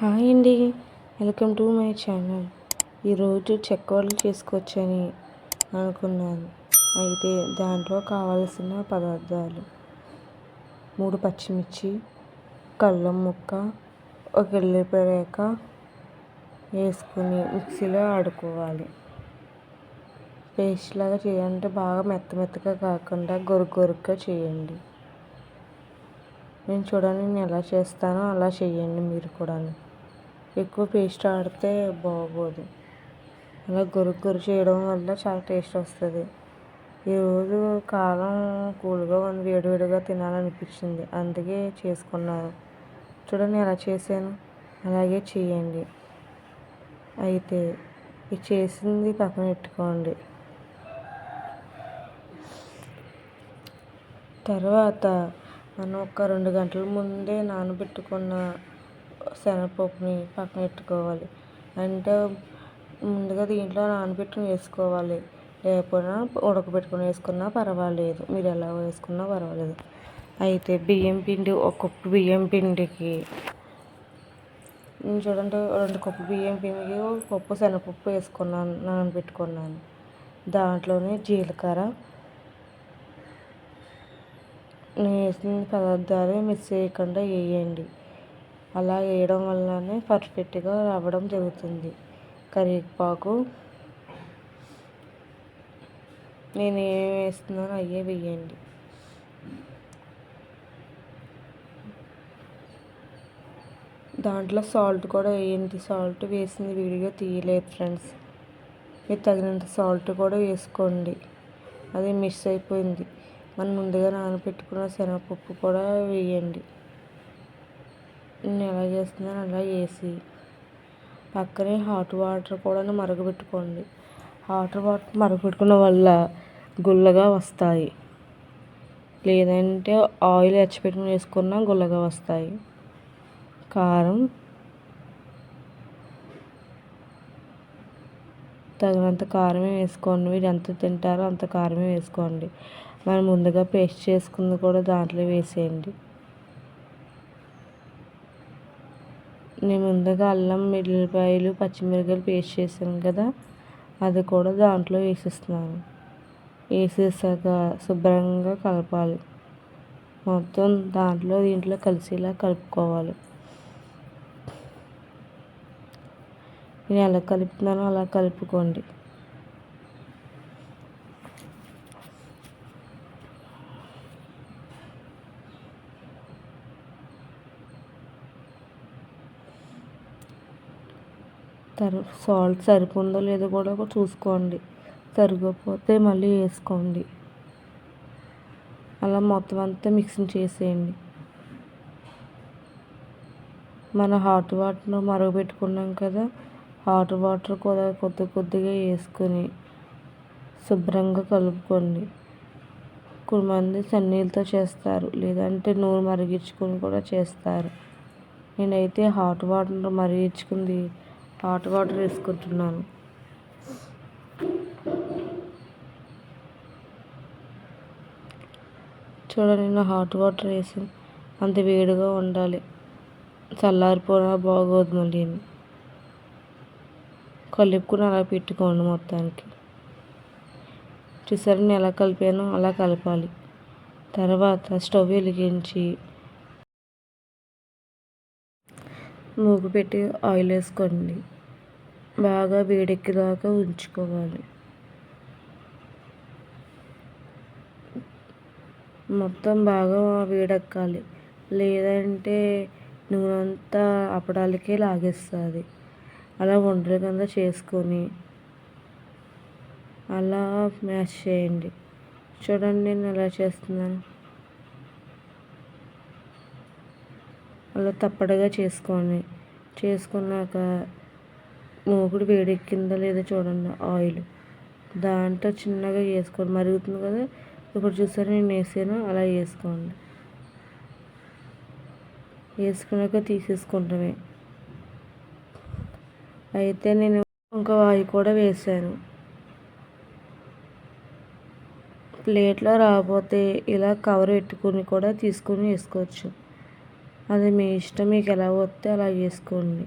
Hi అండి, welcome to my channel. ఈరోజు చెక్కవడలు చేసుకొచ్చని అనుకున్నాను. అయితే దాంట్లో కావాల్సిన పదార్థాలు 3 పచ్చిమిర్చి, కల్లం ముక్క, ఒక ఎల్లిపాయ రేక వేసుకుని మిక్సీలో ఆడుకోవాలి. పేస్ట్ లాగా చేయాలంటే బాగా మెత్తగా కాకుండా గొరుగ్గా చేయండి. నేను ఎలా చేస్తానో అలా చేయండి మీరు కూడా. ఎక్కువ పేస్ట్ ఆడితే బాగోదు. అలా గొరుగు చేయడం వల్ల చాలా టేస్ట్ వస్తుంది. ఈరోజు కాలం కూల్గా ఉంది, వేడివేడిగా తినాలనిపించింది, అందుకే చేసుకున్నాను. చూడండి ఎలా చేశాను, అలాగే చేయండి. అయితే ఇది చేసింది పక్కన పెట్టుకోండి. తర్వాత మనం ఒక 2 గంటల ముందే నానబెట్టుకున్న శనగపప్పుని పక్కన పెట్టుకోవాలి. అంటే ముందుగా దీంట్లో నానబెట్టుకుని వేసుకోవాలి, లేకపోయినా ఉడకబెట్టుకుని వేసుకున్నా పర్వాలేదు, మీరు ఎలా వేసుకున్నా పర్వాలేదు. అయితే బియ్యం పిండి, ఒక కప్పు బియ్యం పిండికి చూడండి 2 కప్పు బియ్యం పిండికి ఒక కప్పు శనగపప్పు వేసుకున్నాను, నానబెట్టుకున్నాను. దాంట్లోనే జీలకర్ర, నేను వేసిన పదార్థాలు మిక్స్ చేయకుండా వేయండి. అలా వేయడం వల్లనే పర్ఫెక్ట్గా రావడం జరుగుతుంది. కరివేపాకు, నేను ఏమి వేస్తున్నానో అయ్యే వేయండి. దాంట్లో సాల్ట్ కూడా వేయండి. సాల్ట్ వేసింది వీడియో తీయలేదు ఫ్రెండ్స్, మీరు తగినంత సాల్ట్ కూడా వేసుకోండి. అది మిస్ అయిపోయింది. మనం ముందుగా నానబెట్టుకున్న శనగపప్పు కూడా వేయండి. నేను ఎలా చేస్తున్నాను అలా వేసి పక్కనే హాట్ వాటర్ కూడా మరగబెట్టుకోండి. హాట్ వాటర్ మరగబెట్టుకున్న వల్ల గుల్లగా వస్తాయి, లేదంటే ఆయిల్ ఎచ్చపెట్టుకుని వేసుకున్నా గుల్లగా వస్తాయి. కారం తగినంత కారమే వేసుకోండి. మీరు ఎంత తింటారో అంత కారమే వేసుకోండి. మనం ముందుగా పేస్ట్ చేసుకుంది కూడా దాంట్లో వేసేయండి. నేను ముందుగా అల్లం, వెల్లుల్లిపాయలు, పచ్చిమిరపకాయలు పేస్ట్ చేశాను కదా, అది కూడా దాంట్లో వేసేస్తున్నాను. వేసేసాక శుభ్రంగా కలపాలి. మొత్తం దీంట్లో కలిసేలా కలుపుకోవాలి. నేను ఎలా కలుపుతున్నానో అలా కలుపుకోండి. సాల్ట్ సరిపోందో లేదో కూడా చూసుకోండి, సరిపోతే మళ్ళీ వేసుకోండి. అలా మొత్తం అంతా మిక్సింగ్ చేసేయండి. మన హాట్ వాటర్ మరగబెట్టుకున్నాం కదా, హాట్ వాటర్ కూడా కొద్దిగా వేసుకొని శుభ్రంగా కలుపుకోండి. కొంతమంది చన్నీళ్ళతో చేస్తారు, లేదంటే నూనె మరిగించుకొని కూడా చేస్తారు. నేనైతే హాట్ వాటర్ మరిగించుకుంది హాట్ వాటర్ వేసుకుంటున్నాను. చూడండి, నేను హాట్ వాటర్ వేసి అంత వేడిగా ఉండాలి, చల్లారిపోయినా బాగోదు. మళ్ళీ కలుపుకుని అలా పెట్టుకోండి. మొత్తానికి చూసారు నేను ఎలా కలిపానో అలా కలపాలి. తర్వాత స్టవ్ వెలిగించి మూగు పెట్టి ఆయిల్ వేసుకోండి. బాగా వేడెక్కేదాకా ఉంచుకోవాలి. మొత్తం బాగా వేడెక్కాలి, లేదంటే నూనె అంతా అప్పడాలకే లాగేస్తుంది. అలా వంటల కింద చేసుకొని అలా మ్యాష్ చేయండి. చూడండి నేను ఎలా చేస్తున్నాను, అలా తప్పడుగా చేసుకున్నాక మూగుడు వేడెక్కిందో లేదో చూడండి. ఆయిల్ దాంట్లో చిన్నగా వేసుకోండి, మరుగుతుంది కదా. ఇప్పుడు చూసారు నేను వేసాను, అలా వేసుకోండి. వేసుకున్నాక తీసేసుకుంటామే. అయితే నేను ఇంకో ఆయిల్ కూడా వేసాను. ప్లేట్లో రాకపోతే ఇలా కవర్ పెట్టుకుని కూడా తీసుకుని వేసుకోవచ్చు. అది మీ ఇష్టం, మీకు ఎలా వస్తే అలా చేసుకోండి.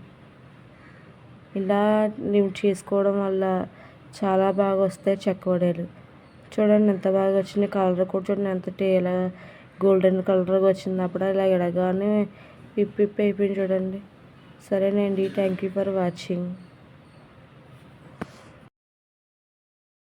ఇలా నువ్వు చేసుకోవడం వల్ల చాలా బాగా వస్తాయి చెక్క వడియాలు. చూడండి ఎంత బాగా వచ్చింది, కలర్ కూడా చూడండి ఎంత ఇలా గోల్డెన్ కలర్గా వచ్చింది. అప్పుడు ఇలా ఎడగానే విప్పి అయిపోయింది చూడండి. సరేనండి, థ్యాంక్ యూ ఫర్ వాచింగ్.